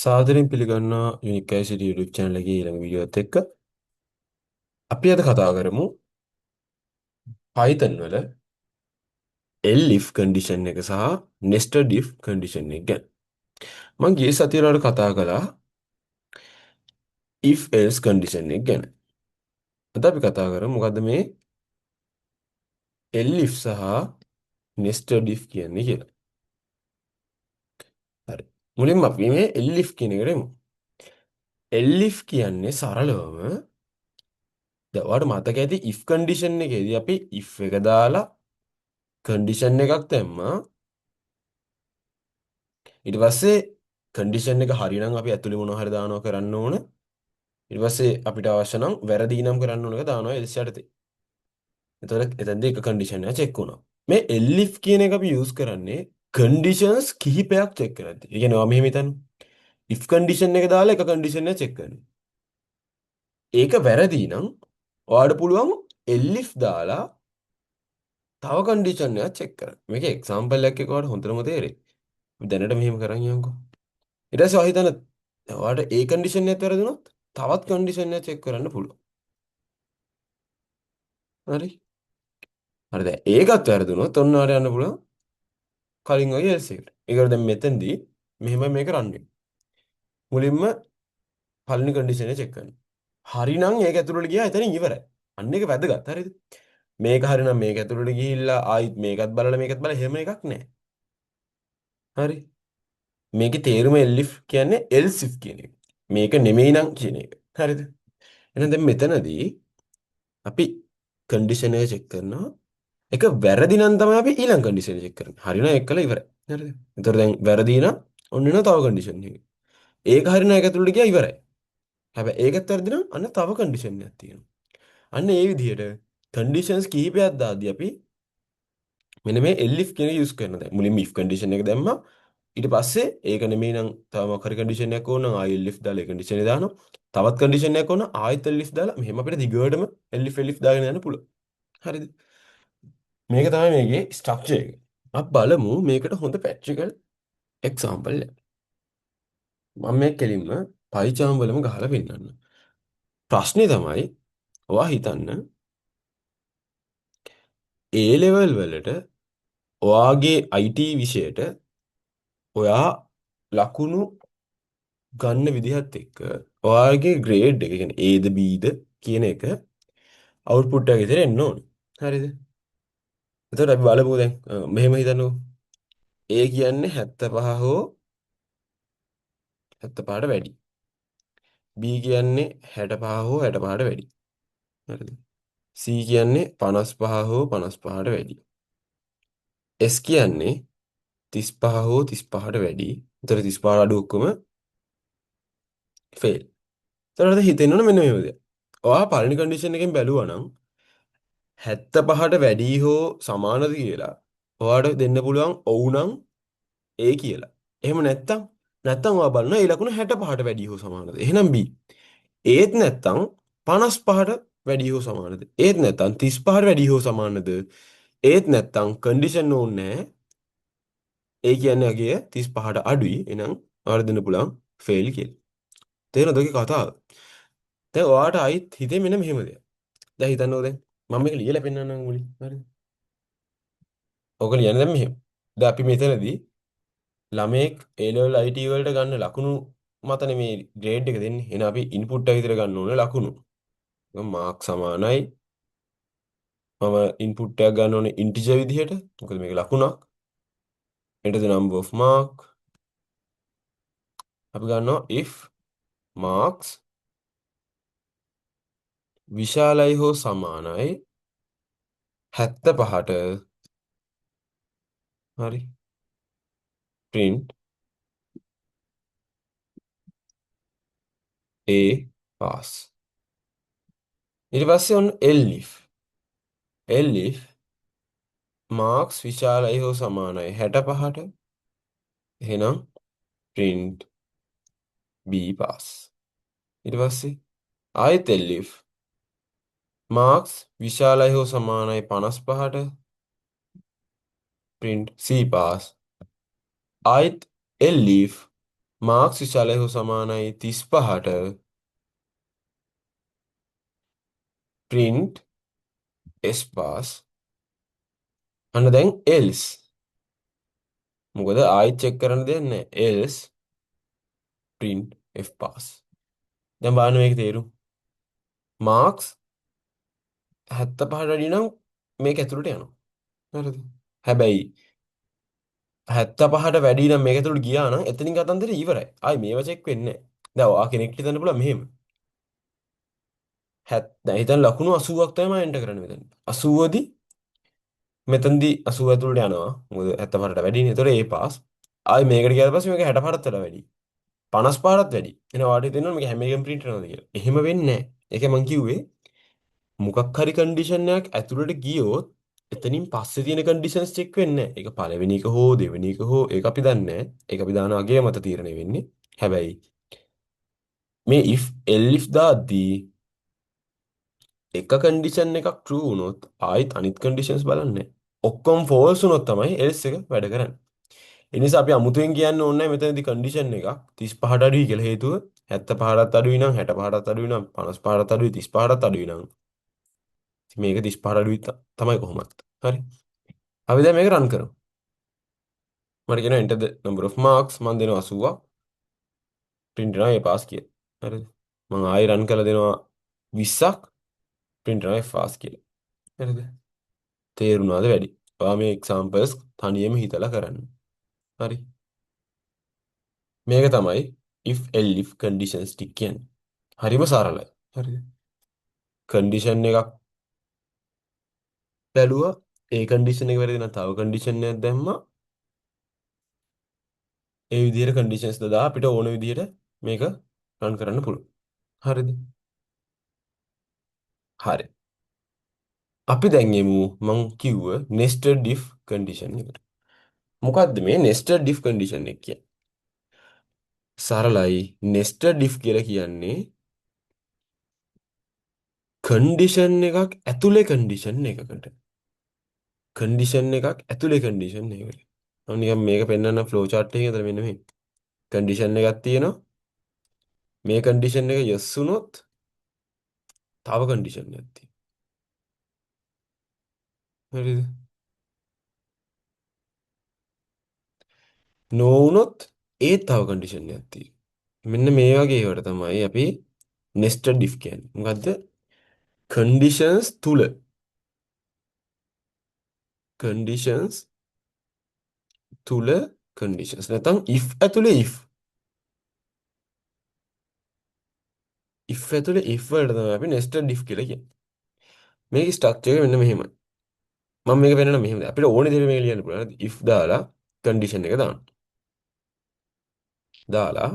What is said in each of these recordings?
සාදරයෙන් පිළිගන්නා unique acid YouTube channel එකේ ඊළඟ වීඩියෝත් එක්ක අපි අද කතා කරමු Python වල elif condition එක සහ nested if condition එක ගැන. මම ගිය සතියේ වල කතා කළා if else condition එක ගැන. අද අපි කතා කරමු මොකද්ද මේ elif සහ nested if කියන්නේ කියලා. හරි. මුලින්ම අපි මේ elif කියන එකට එමු. elif කියන්නේ සරලවම දැන් ඔයාලට මතක ඇති if condition එකේදී අපි if එක දාලා condition එකක් දැම්මා. ඊට පස්සේ කන්ඩිෂන් එක හරිනම් අපි ඇතුලේ මොනවා හරි දානවා කරන්න ඕන. ඊට පස්සේ අපිට අවශ්‍ය නම් වැරදි නම් කරන්න ඕන එක දානවා else යටතේ. එතකොට එතෙන්දී එක කන්ඩිෂන් එක චෙක් වුණා. මේ elif කියන එක අපි යූස් කරන්නේ කන්ඩිෂන්ස් කිහිපයක් චෙක් කරද්දී. ඒ කියන්නේ මෙහෙම හිතන්න. if කන්ඩිෂන් එක දාලා එක කන්ඩිෂන් එක චෙක් කරනවා. ඒක වැරදි නම් ඔයාලට පුළුවන් elif දාලා තව කන්ඩිෂන් එකක් චෙක් කරන්න. මේක එක්සැම්පල් එකක් එක ඔයාලට හොඳටම තේරෙයි. දැනට මෙහෙම කරන් යන්නකෝ. ඊට පස්සේ ඔයා හිතන්න ඔයාලට ඒ කන්ඩිෂන් එකත් වැරදුනොත් තවත් කන්ඩිෂන් එකක් චෙක් කරන්න පුළුවන්. හරි. හරි දැන් ඒකත් වැරදුනොත් ඔන්න ඔයාලට යන්න පුළුවන් කලින් වගේ else එකට. ඒකට දැන් මෙතෙන්දී මෙහෙම මේක රන් වෙනවා. මුලින්ම පළවෙනි කන්ඩිෂන් එක චෙක් කරනවා. හරිනම් ඒක ඇතුළට ගියා එතනින් ඉවරයි. අන්න ඒක වැදගත්. හරිද? මේක හරිනම් මේක ඇතුළට ගිහිල්ලා ආයිත් මේකත් බලලා මේකත් බලලා එහෙම එකක් නැහැ. හරි. මේකේ තේරුම elif කියන්නේ else if කියන එක. මේක නෙමෙයි නම් කියන එක. හරිද? එහෙනම් දැන් මෙතනදී අපි කන්ඩිෂන් එක චෙක් කරනවා. ඒක වැරදි නම් තමයි අපි ඊළඟ කන්ඩිෂන් එක චෙක් කරන්නේ. හරි නම් ඒක කළා ඉවරයි. හරිද? එතකොට දැන් වැරදි නම් ඔන්න එනවා තව කන්ඩිෂන් එක. ඒක හරි නම් ඒක ඇතුළට ගියා ඉවරයි. හැබැයි ඒකත් වැරදි නම් අන්න තව කන්ඩිෂන් එකක් තියෙනවා. අන්න ඒ විදිහට කන්ඩිෂන්ස් කිහිපයක් දාද්දී අපි මෙන්න මේ elif කියන එක යූස් කරනවා. දැන් මුලින්ම if කන්ඩිෂන් එක දැම්මා. ඊට පස්සේ ඒක නෙමෙයි නම් තව මොකක් හරි කන්ඩිෂන් එකක් ඕන නම් ආයෙ elif දාලා ඒ කන්ඩිෂන් එක දානවා. තවත් කන්ඩිෂන් එකක් ඕන ආයෙත් elif දාලා මෙහෙම අපිට දිගටම elif දාගෙන යන්න පුළුවන්. හරිද? මේක තමයි මේකේ ස්ට්‍රක්චර් එක. අපි බලමු මේකට හොඳ ප්‍රැක්ටිකල් එක්සැම්පල් එක. මම මේ කෙලින්ම පයිචාම් වලම ගහලා පෙන්නන්න. ප්‍රශ්නේ තමයි ඔයා හිතන්න A level වලට ඔයාගේ IT විෂයට ඔයා ලකුණු ගන්න විදිහත් එක්ක ඔයාගේ ග්‍රේඩ් එක කියන්නේ Aද Bද කියන එක අවුට්පුට් එක විතර එන්න ඕනේ. හරිද? එතකොට අපි බලමු දැන් මෙහෙම හිතන්නකෝ. A කියන්නේ 75 හෝ 75ට වැඩි. B කියන්නේ 65 හෝ 65ට වැඩි. හරිද? C කියන්නේ 55 හෝ 55ට වැඩි. S කියන්නේ 35 හෝ 35ට වැඩි. එතකොට 35ට අඩු ඔක්කොම ෆේල්. එතකොට හිතෙන්න ඕන මෙන්න මෙහෙම දෙයක්. ඔයා පළවෙනි කන්ඩිෂන් එකෙන් බැලුවා නම් 75ට වැඩි හෝ සමානද කියලා ඔයාට දෙන්න පුළුවන් ඔව් නම් A කියලා. එහෙම නැත්තම් ඔයා බලනවා ඒ ලකුණ 65ට වැඩි හෝ සමානද. එහෙනම් B. ඒත් නැත්තම් 55ට වැඩි හෝ සමානද. ඒත් නැත්තම් 35ට වැඩි හෝ සමානද. ඒත් නැත්තම් කන්ඩිෂන් ඕනේ නැහැ. ඒ කියන්නේ අගේ 35ට අඩුයි. එහෙනම් ඔයාලට දෙන්න පුළුවන් ෆේල් කියලා. තේරෙනවද ඔයගේ කතාව? දැන් ඔයාට ආයිත් හිතේ මෙන්න මෙහෙම දෙයක්. දැන් හිතන්නකෝ දැන් මම මේක ලියලා පෙන්නන්නම් මුලින්. හරිද? ඔක ලියන්න දැන් මෙහෙම. දැන් අපි මෙතනදී ළමයෙක් A level IT වලට ගන්න ලකුණු මතනේ මේ ග්‍රේඩ් එක දෙන්නේ. එහෙනම් අපි ඉන්පුට් එක විතර ගන්න ඕනේ ලකුණු. මාක් සමානයි. මම ඉන්පුට් එකක් ගන්න ඕනේ ඉන්ටිජර් විදිහට. මොකද මේක ලකුණක්. enter the number of mark. අපි ගන්නවා if marks විශාලයි හෝ සමානයි 75ට හරි print A pass. ඊට පස්සේ ඔන්න elif marks විශාලයි හෝ සමානයි 65ට එහෙනම් print B pass. ඊට පස්සේ ආයෙත් elif marks විශාලයි හෝ සමානයි 55ට print C pass. ආයෙත් elif මාක්ස් විශාලය හෝ සමානයි 35ට print ස්පාස් අන්න දැන් else මොකද ආයෙත් චෙක් කරන්න දෙයක් නැහැ else print fpass දැන් බලන්න මේක තේරුම් මාක්ස් 75ට වැඩි නම් මේක ඇතුළට යනවා හරිද හැබැයි 75ට වැඩි නම් මේක ඇතුළට ගියා නම් එතනින් කතන්දරේ ඉවරයි ආයි මේව චෙක් වෙන්නේ නැහැ දැන් ඔයා කෙනෙක්ට හිතන්න පුළුවන් මෙහෙම දැන් හිතන්න ලකුණු 80ක් තමයි මම එන්ටර් කරන්න මෙතන 80 දී මෙතනදී 80 ඇතුළට යනවා මොකද 75ට වැඩිනේ ඒතකොට ඒ පාස් ආයි මේකට ගියාට පස්සේ මේක 65ටත් වඩා වැඩි 55ටත් වැඩි එනවා වාට හිතෙනවා මේක හැම එකම print වෙනවද කියලා එහෙම වෙන්නේ නැහැ ඒකයි මං කිව්වේ මොකක් හරි කන්ඩිෂන් එකක් ඇතුළට ගියොත් එතනින් පස්සේ තියෙන කන්ඩිෂන්ස් චෙක් වෙන්නේ නැහැ. ඒක පළවෙනි එක හෝ දෙවෙනි එක හෝ ඒක අපි දන්නේ නැහැ. ඒක අපි දාන අගය මත තීරණය වෙන්නේ. හැබැයි මේ if elif දාද්දී එක කන්ඩිෂන් එකක් true වුණොත් ආයෙත් අනිත් කන්ඩිෂන්ස් බලන්නේ නැහැ. ඔක්කොම false වුණොත් තමයි else එක වැඩ කරන්නේ. ඒ නිසා අපි අමුතුවෙන් කියන්න ඕනේ නැහැ මෙතනදී කන්ඩිෂන් එකක් 35ට අඩුයි කියලා හේතුව 75ටත් අඩුයි නම් 65ටත් අඩුයි නම් 55ටත් අඩුයි 35ටත් අඩුයි නම් ඉතින් මේක 35ට අඩුයි තමයි කොහොමත්. හරි. අපි දැන් මේක රන් කරමු. මට කියනවා enter the number of marks මම දෙනවා 80ක් print වෙනවා ඒ පාස් කියලා. හරිද? මම ආයෙ රන් කරලා දෙනවා 20ක් print වෙනවා ඒ පාස් කියලා. හරිද? තේරුණාද වැඩි? ඔයා මේ examples තනියම හිතලා කරන්න. හරි. මේක තමයි if elif conditions ටික කියන්නේ. හරිම සරලයි. හරිද? condition එකක් බැලුවා ඒ condition එක වැරදි නම් තව condition එකක් දැම්මා ඒ විදිහට conditions දාලා අපිට ඕන විදිහට මේක රන් කරන්න පුළුවන්. හරිද? හරි. අපි දැන් යමු මං කිව්ව nested if condition එකට. මොකද්ද මේ nested if condition එක කියන්නේ? සරලයි nested if කියලා කියන්නේ condition එකක් ඇතුලේ condition එකකට. condition එකක් ඇතුලේ condition එකකට. මම නිකන් මේක පෙන්නන්න flow chart එකකින් අතර මෙන්න මේ condition එකක් තියෙනවා. මේ condition එක yes වුණොත් තව condition එකක් තියෙනවා. හරිද? no වුණොත් ඒත් තව condition එකක් තියෙනවා. මෙන්න මේ වගේ ඒවාට තමයි අපි nested if කියන්නේ. මොකද්ද? conditions තුල conditions තුල conditions නැත්නම් if ඇතුලේ if ඇතුලේ if වලට තමයි අපි nested if කියලා කියන්නේ. මේකේ ස්ට්‍රක්චර් එක මෙන්න මෙහෙමයි. මම මේක වෙනනම් මෙහෙම අපිට ඕනේ දේ මේක ලියන්න පුළුවන්. if දාලා condition එක දාන්න. දාලා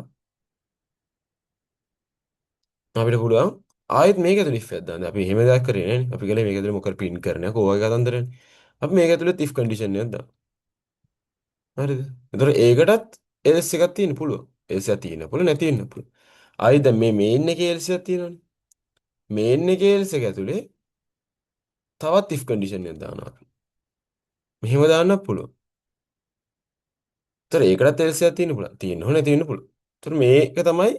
අපිට පුළුවන් ආයෙත් මේක ඇතුලේ if එකක් දාන්න. අපි එහෙම දෙයක් කරේ නෑනේ. අපි කලේ මේක ඇතුලේ මොකද print කරන්නේ කොහොමද කතන්දරනේ. අපි මේක ඇතුලේ if condition එකක් දාන්න. හරිද? එතකොට ඒකටත් else එකක් තියෙන්න පුළුවන්. else එකක් තියෙන්න පුළුවන් නැති වෙන්න පුළුවන්. ආයි දැන් මේ main එකේ else එකක් තියෙනවනේ. main එකේ else එක ඇතුලේ තවත් if condition එකක් දානවා අපි. මෙහෙම දාන්නත් පුළුවන්. ඒතර ඒකටත් else එකක් තියෙන්න පුළුවන්. තියෙන්න ඕනේ නැති වෙන්න පුළුවන්. ඒතර මේක තමයි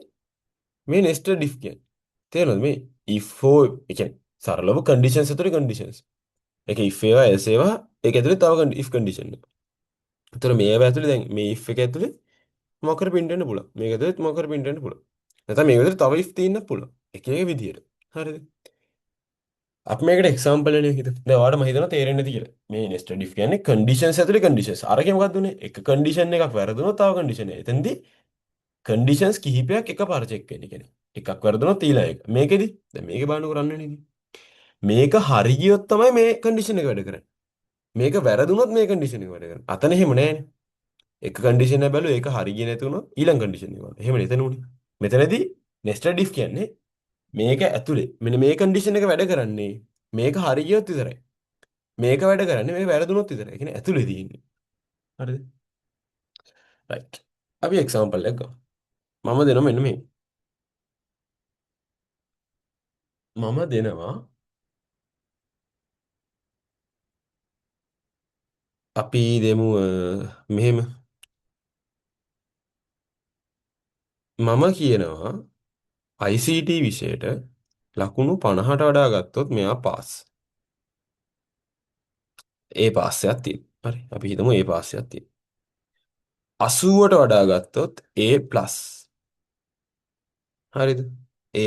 මේ nested if කියන්නේ. තේරෙනවද මේ if හෝ ඒ කියන්නේ සරලව conditions ඇතුලේ conditions. ඒක if ඒවා else ඒවා ඒක ඇතුලේ තව if condition එක. ඒතර මේවා ඇතුලේ දැන් මේ if එක ඇතුලේ මොකක්ද print වෙන්න පුළුවන්. මේක ඇතුලේ මොකක්ද print වෙන්න පුළුවන්. නැත්නම් මේක ඇතුලේ තව if තියෙන්නත් පුළුවන්. එක එක විදියට. හරිද? අපි මේකට එක්සාම්පල් එකක් හිතමු. දැන් ඔයාලට මම හිතනවා තේරෙන්නේ නැති කියලා. මේ nested if කියන්නේ conditions ඇතුලේ conditions. අරකේ මොකක්ද උනේ? එක condition එකක් වැරදුනොත් තව condition එක. එතෙන්දී conditions කිහිපයක් එකපාර check වෙන්නේ කියන්නේ. එකක් වැරදුනොත් ඊළඟ එක. මේකෙදි දැන් මේකේ බලන්න කරන්නේ නේද? මේක හරි ගියොත් තමයි මේ condition එක වැඩ කරන්නේ. මේක වැරදුනොත් මේ condition එක වැඩ කරන්නේ. අතන එහෙම නෑනේ. එක condition එක බැලුවා ඒක හරි ගියේ නැති වුණොත් ඊළඟ condition එක බලන්න. එහෙම නේද උනේ. මෙතනදී nested if කියන්නේ මේක ඇතුලේ මෙන්න මේ condition එක වැඩ කරන්නේ මේක හරි ගියොත් විතරයි. මේක වැඩ කරන්නේ මේක වැරදුනොත් විතරයි. ඒ කියන්නේ ඇතුලේ තියෙන්නේ. හරිද? right. අපි එක්සැම්පල් එකක් ගමු. මම දෙනවා මෙන්න මේ. මම දෙනවා අපි දෙමු මෙහෙම මම කියනවා ICT විෂයට ලකුණු 50ට වඩා ගත්තොත් මෙයා පාස්. ඒ පාස්සයක් තියෙනවා. හරි. අපි හිතමු ඒ පාස්සයක් තියෙනවා. 80ට වඩා ගත්තොත් A+. හරිද? A+.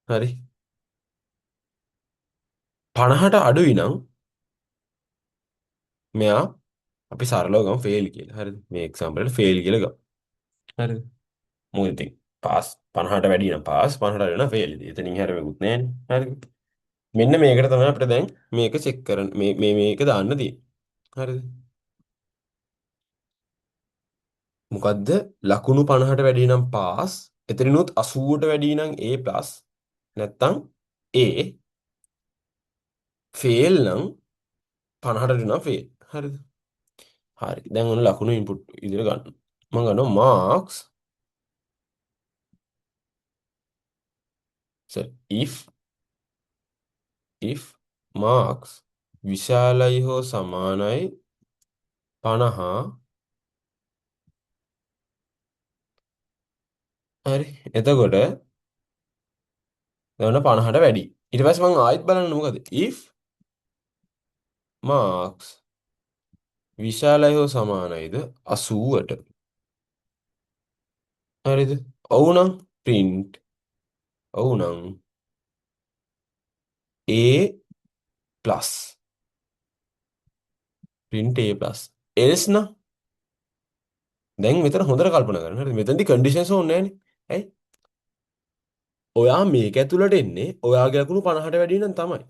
හරි. 50ට අඩුයි නම් මෙයා අපි සරලව ගමු ෆේල් කියලා. හරිද? මේ එක්සැම්පල් එකට ෆේල් කියලා ගමු. හරිද? මොකද ඉතින් පාස් 50ට වැඩි නම් පාස් 50ට අඩු නම් ෆේල්. ඉතින් එතනින් හැර වෙකුත් නැහැනේ. හරිද? මෙන්න මේකට තමයි අපිට දැන් මේක චෙක් කරන්න මේක දාන්න තියෙන්නේ. හරිද? මොකද්ද? ලකුණු 50ට වැඩි නම් පාස්. එතනිනුත් 80ට වැඩි නම් A+. නැත්තම් A ෆේල් නම් 50ට අඩු නම් ෆේල්. හරිද? හරි. දැන් ඔන්න ලකුණු ඉන්පුට් විදිහට ගන්න. මම ගන්නවා marks. So if marks විශාලයි හෝ සමානයි 50. හරි. එතකොට දැන් 50ට වැඩි. ඊට පස්සේ මම ආයෙත් බලන්න මොකද? if marks විශාලයි හෝ සමානයිද 80ට. හරිද? ඔව් නම් print. ඔව් නම් A+. print A+. else නම් දැන් මෙතන හොඳට කල්පනා කරන්න. හරිද? මෙතනදී conditions ඕනේ නැහැනේ. ඇයි? ඔයා මේක ඇතුළට එන්නේ ඔයාගේ ලකුණු 50ට වැඩි නම් තමයි.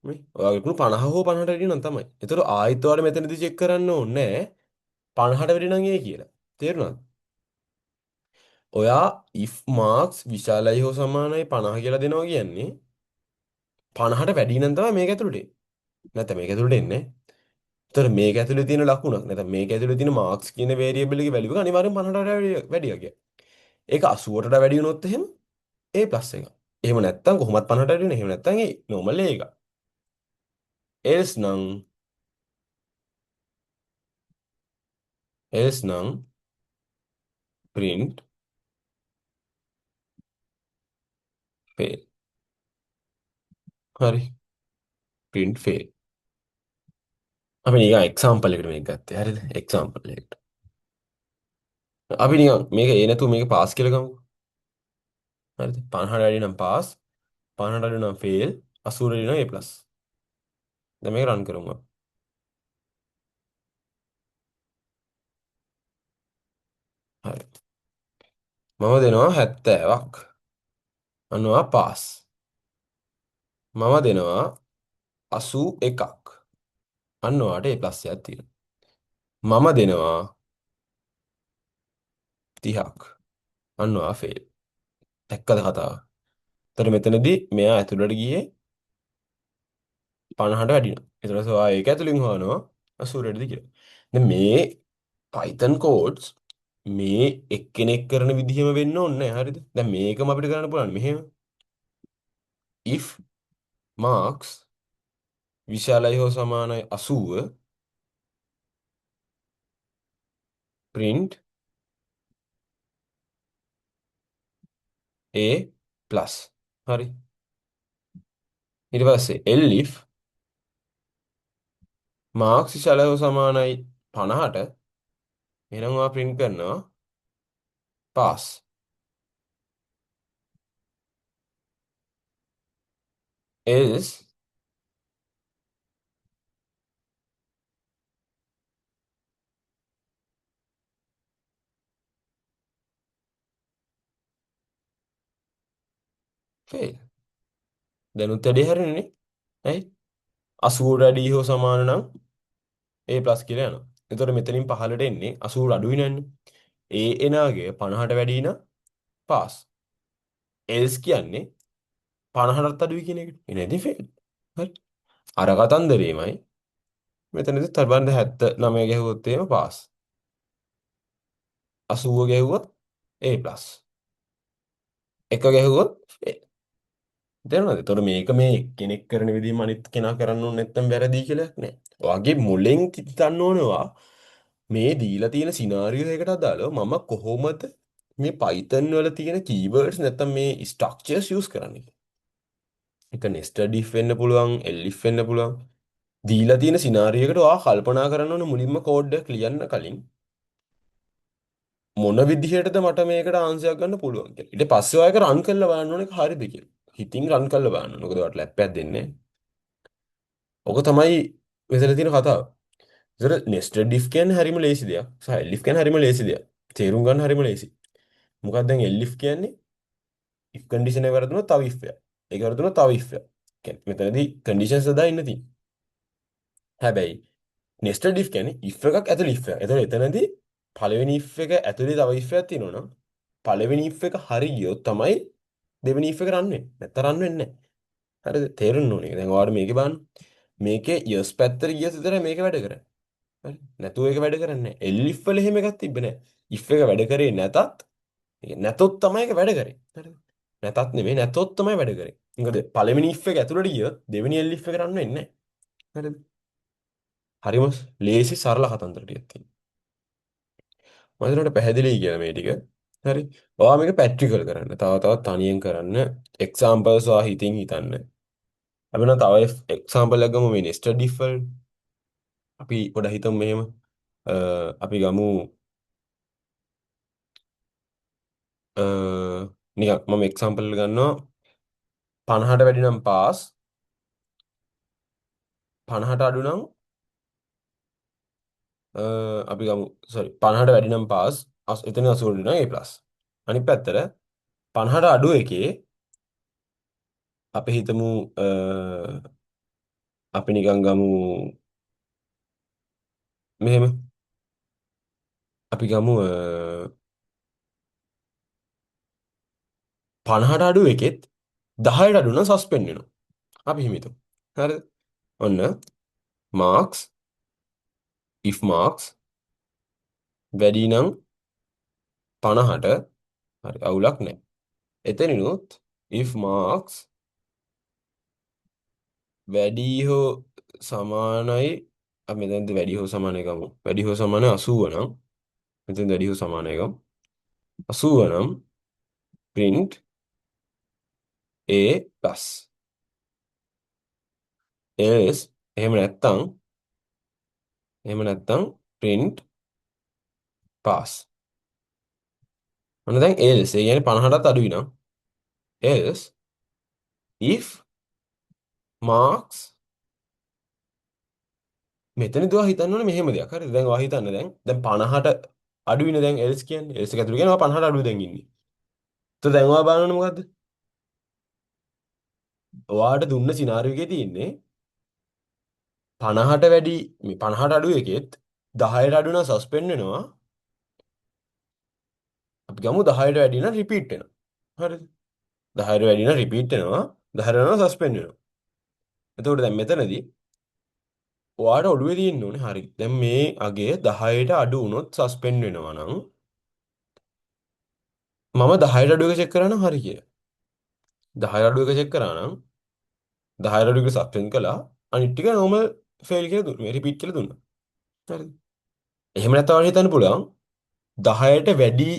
මේ ඔයාගේ ලකුණු 50 හෝ 50ට වැඩි නම් තමයි. ඒතර ආයෙත් ඔයාලා මෙතනදී චෙක් කරන්න ඕනේ 50ට වැඩි නම් ඒ කියලා. තේරුණාද? ඔයා if marks විශාලයි හෝ සමානයි 50 කියලා දෙනවා කියන්නේ 50ට වැඩි නම් තමයි මේක ඇතුළට එන්නේ. නැත්නම් මේක ඇතුළට එන්නේ. ඒතර මේක ඇතුළේ තියෙන ලකුණක් නැත්නම් මේක ඇතුළේ තියෙන marks කියන variable එකේ value එක අනිවාර්යෙන් 50ට වැඩි වැඩිය. ඒක 80ට වැඩි වුණොත් එහෙම A+ එක. එහෙම නැත්නම් කොහොමත් 50ට වැඩි වෙන්නේ. එහෙම නැත්නම් ඒ normal A එක. else නම් else නම් print fail. හරි. print fail. අපි නිකන් එක්සාම්පල් එකකට මේක ගත්තේ. හරිද? එක්සාම්පල් එකකට. අපි නිකන් මේක ඒ නැතුව මේක පාස් කියලා ගමුකෝ. හරිද? 50ට වැඩි නම් පාස්, 50ට අඩු නම් fail, 80ට වැඩි නම් A+. දැන් මේක රන් කරමු. හරි. මම දෙනවා 70ක්. අනවා පාස්. මම දෙනවා 81ක්. අන්න ඔයාට A+ එකක් තියෙනවා. මම දෙනවා 30ක්. අන්න ඔයා fail. දැක්කද කතාව? එතකොට මෙතනදී මෙයා ඇතුළට ගියේ 50ට වැඩිනවා. ඊට පස්සේ ඔයා ඒක ඇතුලින් හොයනවා 80ටද කියලා. දැන් මේ Python codes මේ එක්කෙනෙක් කරන විදිහම වෙන්න ඕනේ නැහැ. හරිද? දැන් මේකම අපිට කරන්න පුළුවන්. මෙහෙම if marks විශාලයි හෝ සමානයි 80 print A+. හරි. ඊට පස්සේ elif marks විශාලයි හෝ සමානයි 50ට එහෙනම් ඔයා print කරනවා pass. else fail. දැනුත් වැඩි හරිනේ. ඇයි? 80ට වැඩි හෝ සමාන නම් A+ කියලා යනවා. එතකොට මෙතනින් පහළට එන්නේ 80 අඩුයි නෑනේ. ඒ එනාගේ 50ට වැඩි නම් පාස්. else කියන්නේ 50ටත් අඩුයි කියන එකට. එන ඉතින් ෆේල්. හරි. අර කතන්දරේමයි මෙතනදි තරබන්ද 79 ගැහුවොත් එහෙම පාස්. 80 ගැහුවොත් A+. එක ගැහුවොත් ෆේල්. තේරුණාද? එතකොට මේක මේ කෙනෙක් කරන විදිහම අනිත් කෙනා කරන්න ඕනේ නැත්තම් වැරදි කියලා නෑ. ඔයාගේ මුලෙන් හිතන්න ඕනවා මේ දීලා තියෙන සිනාරියෝ එකට අදාළව මම කොහොමද මේ Python වල තියෙන keywords නැත්තම් මේ structures use කරන්නේ. එක nested if වෙන්න පුළුවන්, elif වෙන්න පුළුවන්. දීලා තියෙන සිනාරියකට ඔයා කල්පනා කරන්න ඕන මුලින්ම කෝඩ් එක ලියන්න කලින් මොන විදිහටද මට මේකට ආන්සර් ගන්න පුළුවන් කියලා. ඊට පස්සේ ඔයා ඒක රන් කරලා බලන්න ඕනේ හරියද කියලා. හිතින් රන් කරලා බලන්න ඕනේ. මොකද ඔයාලට ලැප් එකක් දෙන්නේ නැහැ. ඔක තමයි මෙතන තියෙන කතාව. ඒතර nested if කියන්නේ හරිම ලේසි දෙයක්. සහ elif කියන්නේ හරිම ලේසි දෙයක්. තේරුම් ගන්න හරිම ලේසි. මොකක්ද දැන් elif කියන්නේ? if condition එක වැරදුනොත් තව if එකක්. ඒක වැරදුනොත් තව if එකක්. කියන්නේ මෙතනදී conditions දාන්න තියෙන්නේ. හැබැයි nested if කියන්නේ if එකක් ඇතුළේ if එකක්. එතකොට එතනදී පළවෙනි if එක ඇතුළේ තව if එකක් තියෙනවා නම් පළවෙනි if එක හරි ගියොත් තමයි දෙවෙනි if එක රන් වෙන්නේ. නැත්නම් රන් වෙන්නේ නැහැ. හරිද? තේරෙන්න ඕනේ. දැන් ඔයාලට මේකේ බලන්න. මේකේ yes පැත්තට ගියොත් විතරයි මේක වැඩ කරන්නේ. හරි. නැතුව ඒක වැඩ කරන්නේ නැහැ. elif වල එහෙම එකක් තිබ්බේ නැහැ. if එක වැඩ කරේ නැතොත් තමයි ඒක වැඩ කරේ. හරිද? නැතත් නෙමෙයි නැතොත් තමයි වැඩ කරේ. මොකද පළවෙනි if එක ඇතුළට ගියොත් දෙවෙනි elif එක රන් වෙන්නේ නැහැ. හරිද? හරිම ලේසි සරල කතන්දර ටිකක් තියෙනවා. මම හිතනකොට පැහැදිලි කියලා මේ ටික. හරි. ඔයා මේක ප්‍රැක්ටිකල් කරන්න. තව තවත් තනියෙන් කරන්න. එක්සැම්පල්ස් ඔයා හිතින් හිතන්න. අපි නම් තව එක්සැම්පල් එකක් ගමු මේ nested if වල. අපි පොඩ්ඩක් හිතමු මෙහෙම. අපි ගමු අ නිකන් මම එක්සැම්පල් එක ගන්නවා 50ට වැඩි නම් පාස් 50ට අඩු නම් අපි ගමු සෝරි 50ට වැඩි නම් පාස් එතන 80 නම් A+. අනිත් පැත්තට 50ට අඩු එකේ අපි හිතමු අපි නිකන් ගමු මෙහෙම අපි ගමු 50ට අඩු එකෙත් 10ට අඩු නම් සස්පෙන්ඩ් වෙනවා. අපි හිම හිතමු. හරිද? ඔන්න marks if marks වැඩි නම් 50ට හරි අවුලක් නැහැ. එතනිනුත් if marks වැඩි හෝ සමානයි අපි මෙතනදී වැඩි හෝ සමානයි ගමු. වැඩි හෝ සමානයි 80 නම් මෙතෙන් වැඩි හෝ සමානයි ගමු. 80 නම් print A+. else එහෙම නැත්තම් print pass. ඔන්න දැන් else ඒ කියන්නේ 50ටත් අඩුයි නම් else if marks මෙතනදී ඔයා හිතන්න ඕනේ මෙහෙම දෙයක්. හරිද? දැන් ඔයා හිතන්න දැන් 50ට අඩුයිනේ දැන් else කියන්නේ. else එක ඇතුළේ කියන්නේ ඔයා 50ට අඩුයි දැන් ඉන්නේ. එතකොට දැන් ඔයා බලන්න ඕනේ මොකද්ද? ඔයාට දුන්න සිනාරියෝ එකේ තියෙන්නේ 50ට වැඩි මේ 50ට අඩු එකෙත් 10ට අඩු නම් සස්පෙන්ඩ් වෙනවා. අපි ගමු 10ට වැඩි නම් රිපීට් වෙනවා. හරිද? 10ට වැඩි නම් රිපීට් වෙනවා. 10ට නම් සස්පෙන්ඩ් වෙනවා. එතකොට දැන් මෙතනදී ඔයාට ඔළුවේ තියෙන්න ඕනේ හරි. දැන් මේ අගය 10ට අඩු වුණොත් සස්පෙන්ඩ් වෙනවා නම් මම 10ට අඩු එක චෙක් කරා නම් හරි කියලා. 10ට අඩු එක චෙක් කරා නම් 10ට අඩු එක සස්පෙන්ඩ් කළා. අනිත් ටික නෝමල් ෆේල් කියලා දුන්නා. රිපීට් කියලා දුන්නා. හරිද? එහෙම නැත්නම් ඔයාලට හිතන්න පුළුවන් 10ට වැඩි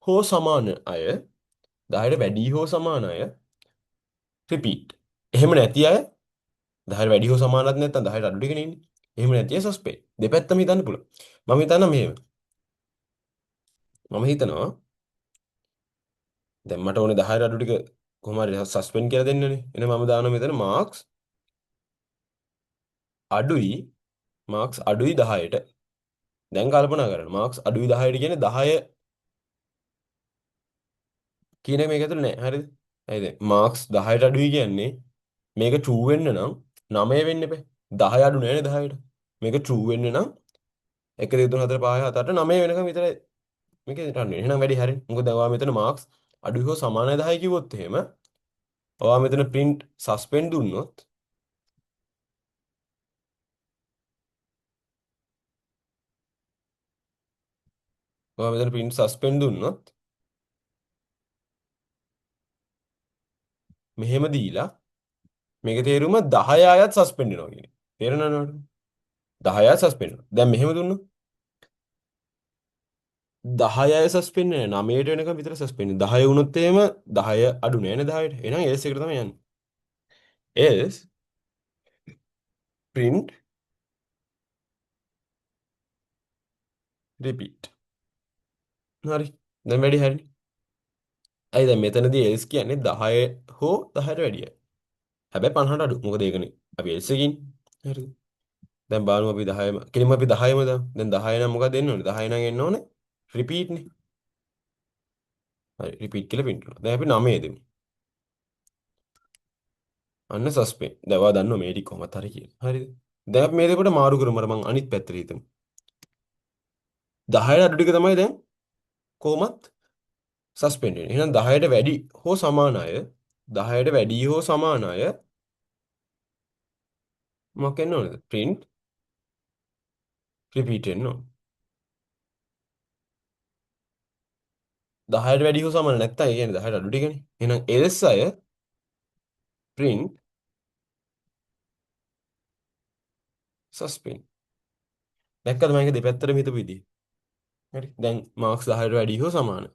හෝ සමාන අය 10ට වැඩි හෝ සමාන අය රිපීට්. එහෙම නැති අය 10ට වැඩි හෝ සමානත් නැත්නම් 10ට අඩු ටිකනේ ඉන්නේ. එහෙම නැති අය සස්පෙන්ඩ්. දෙපැත්තම හිතන්න පුළුවන්. මම හිතනවා මෙහෙම. මම හිතනවා දැන් මට ඕනේ 10ට අඩු ටික කොහොම හරි සස්පෙන්ඩ් කියලා දෙන්නනේ. එහෙනම් මම දානවා මෙතන මාක්ස් අඩුයි 10ට. දැන් කල්පනා කරන්න. මාක්ස් අඩුයි 10ට කියන්නේ 10 කියන එක මේක ඇතුළේ නැහැ. හරිද? හරිද? මාක්ස් 10ට අඩුයි කියන්නේ මේක true වෙන්න නම් 9 වෙන්න එපා. 10 අඩු නෑනේ 10ට. මේක true වෙන්න නම් 1 2 3 4 5 6 7 8 9 වෙනකම් විතරයි මේක රන් වෙන්නේ. එහෙනම් වැඩි හරියි. මොකද දැන් ඔයා මෙතන මාක්ස් අඩුයි හෝ සමානයි 10 කිව්වොත් එහෙම ඔයා මෙතන print suspend දුන්නොත් ඔයා මෙතන print suspend දුන්නොත් මෙහෙම දීලා මේක තේරුම 10 අයත් සස්පෙන්ඩ් වෙනවා කියන්නේ. තේරෙනවද? 10 අයත් සස්පෙන්ඩ් වෙනවා. දැන් මෙහෙම දුන්නොත් 10 අය සස්පෙන්ඩ් නෑ 9ට වෙනකම් විතර සස්පෙන්ඩ් 10 වුණොත් එහෙම 10 අඩු නෑනේ 10ට එහෙනම් එල්ස් එකට තමයි යන්නේ එල්ස් print repeat හරි දැන් වැඩි හරිනේ ඇයි දැන් මෙතනදී එල්ස් කියන්නේ 10 හෝ 10ට වැඩිය හැබැයි 50ට අඩු මොකද ඒකනේ අපි එල්ස් එකකින් හරි දැන් බලමු අපි 10ම කෙලින්ම අපි 10ම දාමු දැන් 10 නම් මොකක්ද එන්න ඕනේ 10 නම් එන්න ඕනේ repeat නේ හරි repeat කියලා print කරනවා දැන් අපි 9 දෙමු අන්න සස්පෙන්ඩ් දැන් ඔයා දන්නවා මේ ටික කොහොමද හරි කියලා හරිද දැන් අපි මේ දෙකට මාරු කරමු අර මං අනිත් පැත්තට හිතමු 10ට අඩු ටික තමයි දැන් කොහොමත් සස්පෙන්ඩ් වෙන්නේ එහෙනම් 10ට වැඩි හෝ සමාන අය 10ට වැඩි හෝ සමාන අය මොකක් වෙන්න ඕනද print repeat වෙන්න ඕන 10ට වැඩි හෝ සමාන නැත්තම් ඒ කියන්නේ 10ට අඩු ටිකනේ එහෙනම් else අය print suspend දැක්කද මම ඒක දෙපැත්තටම හිතපු විදිහ හරි දැන් මාක්ස් 10ට වැඩි හෝ සමාන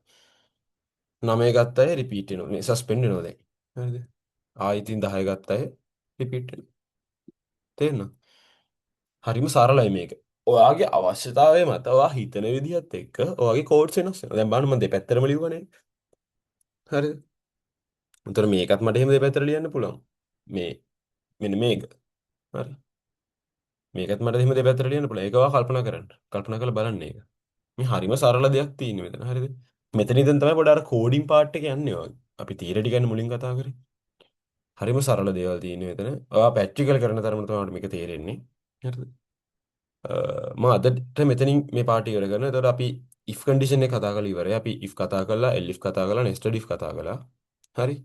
9 ගත්ත අය රිපීට් වෙනවා මේ සස්පෙන්ඩ් වෙනවා දැන් හරිද ආයෙත් ඉතින් 10 ගත්ත අය රිපීට් වෙනවා තේරෙනවද හරිම සරලයි මේක ඔයාගේ අවශ්‍යතාවය මත ඔයා හිතන විදිහත් එක්ක ඔයාගේ කෝඩ්ස් වෙනස් වෙනවා දැන් බලන්න මම දෙපැත්තටම ලියුවානේ හරිද උතර මේකත් මට එහෙම දෙපැත්තට ලියන්න පුළුවන් මේ මෙන්න මේක හරි මේකත් මට එහෙම දෙපැත්තට ලියන්න පුළුවන් ඒක ඔයා කල්පනා කරන්න කල්පනා කරලා බලන්න ඒක මේ හරිම සරල දෙයක් තියෙන මෙතන හරිද මෙතන ඉඳන් තමයි පොඩ අර කෝඩින් පාර්ට් එක යන්නේ ඔය අපි තියරටි ගැන මුලින් කතා කරේ හරිම සරල දේවල් තියෙන්නේ මෙතන ඔයා ප්‍රැක්ටිකල් කරන තරමට තමයි මේක තේරෙන්නේ හරිද මම අදට මෙතනින් මේ පාර්ට් ඉවර කරනවා එතකොට අපි if condition එක කතා කරලා ඉවරයි අපි if කතා කරලා elif කතා කරලා nested if කතා කළා හරි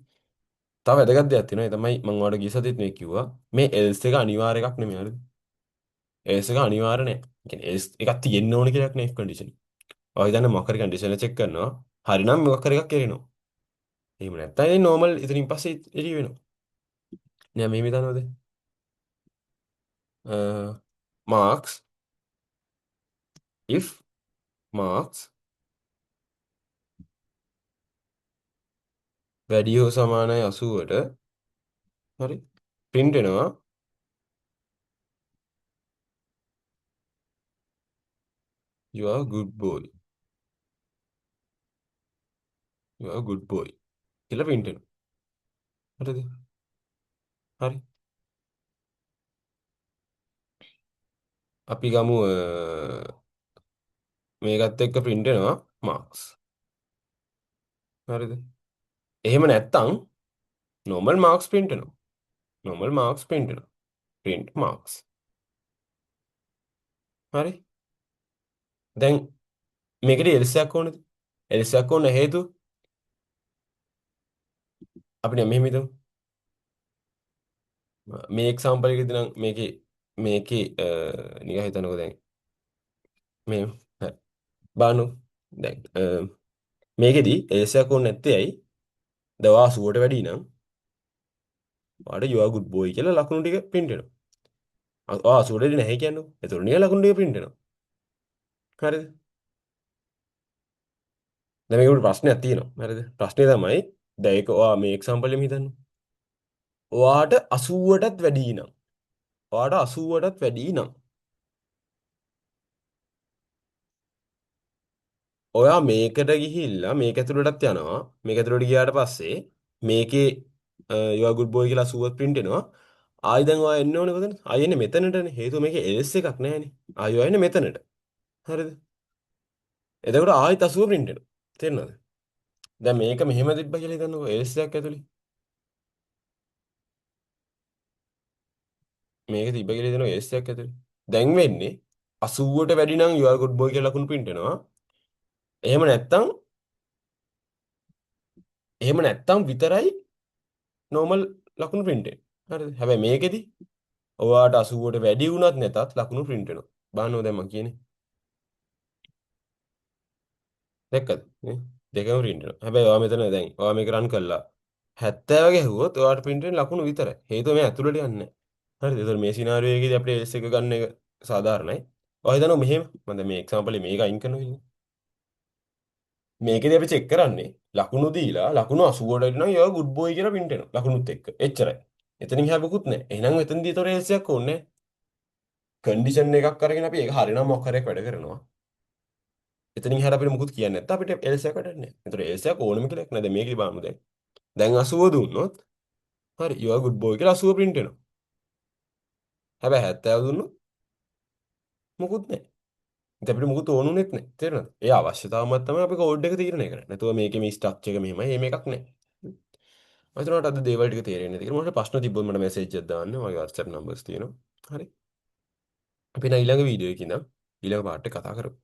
තව වැදගත් දෙයක් තියෙනවා ඒ තමයි මම ඔයාලට ගිය සතියේත් මේ කිව්වා මේ else එක අනිවාර්ය එකක් නෙමෙයි හරිද else එක අනිවාර්ය නෑ. ඒ කියන්නේ else එකක් තියෙන්න ඕන කියලා එකක් නෑ if condition. ඔය හිතන්නේ මොකක් හරි condition එක check කරනවා. හරිනම් මොකක් හරි එකක් කරනවා. එහෙම නැත්නම් ඒ normal ඉතින් පස්සේ එළිය වෙනවා. නෑ මෙහෙම දන්නවද? marks if marks වැඩි හෝ සමානයි 80ට හරි print වෙනවා you are good boy. you are good boy කියලා print වෙනවා. හරිද? හරි. අපි ගමු මේකත් එක්ක print වෙනවා marks. හරිද? එහෙම නැත්නම් normal marks print වෙනවා. normal marks print වෙනවා. print marks. හරි. දැන් මේකට else එකක් ඕනද? else එකක් ඕන හේතුව අපි මෙහෙම හිතමු. මේ එක්සැම්පල් එකේදී නම් මේකේ නිකන් හිතනකො දැන් මේ හරි. බලන්න දැන් මේකෙදි else එකක් ඕනේ නැත්තේ ඇයි? දැන් 80ට වැඩි නම් ඔයාලට you are good boy කියලා ලකුණු ටික print වෙනවා. 80ට නැහැ කියන්නේ. ඒතකොට නිකන් ලකුණු ටික print වෙනවා. හරිද? දැන් මේකට ප්‍රශ්නයක් තියෙනවා. හරිද? ප්‍රශ්නේ තමයි දැන් ඒක ඔයා මේ එක්සැම්පල් එකෙම හිතන්න. ඔයාට 80ටත් වැඩි නම් ඔයාට 80ටත් වැඩි නම් ඔයා මේකට ගිහිල්ලා මේක ඇතුළටත් යනවා මේක ඇතුළට ගියාට පස්සේ මේකේ you are good boy කියලා 80ක් print වෙනවා ආයි දැන් ඔයා එන්න ඕනේ කොතනද ආයි එන්නේ මෙතනටනේ හේතුව මේකේ else එකක් නැහැනේ ආයි ඔයා එන්නේ මෙතනට හරිද එතකොට ආයිත් 80 print වෙනවා තේරෙනවද දැන් මේක මෙහෙම තිබ්බ කියලා හිතන්නකෝ else එකක් ඇතුළේ මේක තිබ්බ කියලා හිතනවා else එකක් ඇතුළේ දැන් වෙන්නේ 80ට වැඩි නම් you are good boy කියලා ලකුණු print වෙනවා එහෙම නැත්තම් විතරයි normal ලකුණු print වෙන්නේ. හරිද? හැබැයි මේකෙදි ඔයාට 80ට වැඩි වුණත් නැතත් ලකුණු print වෙනවා. බලන්න දැන් මම කියන්නේ. දැක්කද? නේ? දෙකම print වෙනවා. හැබැයි ඔයා මෙතන දැන් ඔයා මේක run කළා 70 ගැහුවොත් ඔයාට print වෙන ලකුණු විතරයි. හේතුව මේ ඇතුළට යන්නේ නැහැ. හරිද? ඒතකොට මේ සිනාරියෝ එකේදී අපිට S එක ගන්න එක සාධාරණයි. ඔයා හිතනවා මෙහෙම මම දැන් මේ example එක මේක අයින් කරනවා කියලා. මේකේදී අපි චෙක් කරන්නේ ලකුණු දීලා ලකුණු 80ට නම් ඒවා good boy කියලා print වෙනවා. ලකුණුත් එක්ක. එච්චරයි. එතනින් එහා මොකුත් නැහැ. එහෙනම් එතනදී ඒතොර else එකක් ඕනේ නැහැ. කන්ඩිෂන් එකක් අරගෙන අපි ඒක හරිනම් මොකක් හරි වැඩ කරනවා. එතනින් එහාට අපිට මොකුත් කියන්නේ නැත්නම් අපිට else එකක් වැඩක් නැහැ. ඒතොර else එකක් ඕනම කියලා එකක් නැහැ. දැන් මේකේ බලමු දැන්. දැන් 80 දුන්නොත් හරි you are good boy කියලා 80 print වෙනවා. හැබැයි 70 දුන්නොත් මොකුත් නැහැ. ඉතින් අපිට මොකුත් ඕනුනෙත් නැහැ. තේරෙනවද? ඒ අවශ්‍යතාවමත් තමයි අපි කෝඩ් එක තීරණය කරන්නේ. නැතුව මේකේ මේ ස්ට්‍රක්චර් එක මෙහෙමයි. එහෙම එකක් නැහැ. මම හිතනවා අද දේවල් ටික තේරෙන්නේ නැති කියලා. මොකද ප්‍රශ්න තිබ්බොත් මට මැසේජ් එකක් දාන්න. මගේ WhatsApp numbers තියෙනවා. හරි. අපි ඊළඟ වීඩියෝ එකකින් ඉඳන් ඊළඟ පාර්ට් එක කතා කරමු.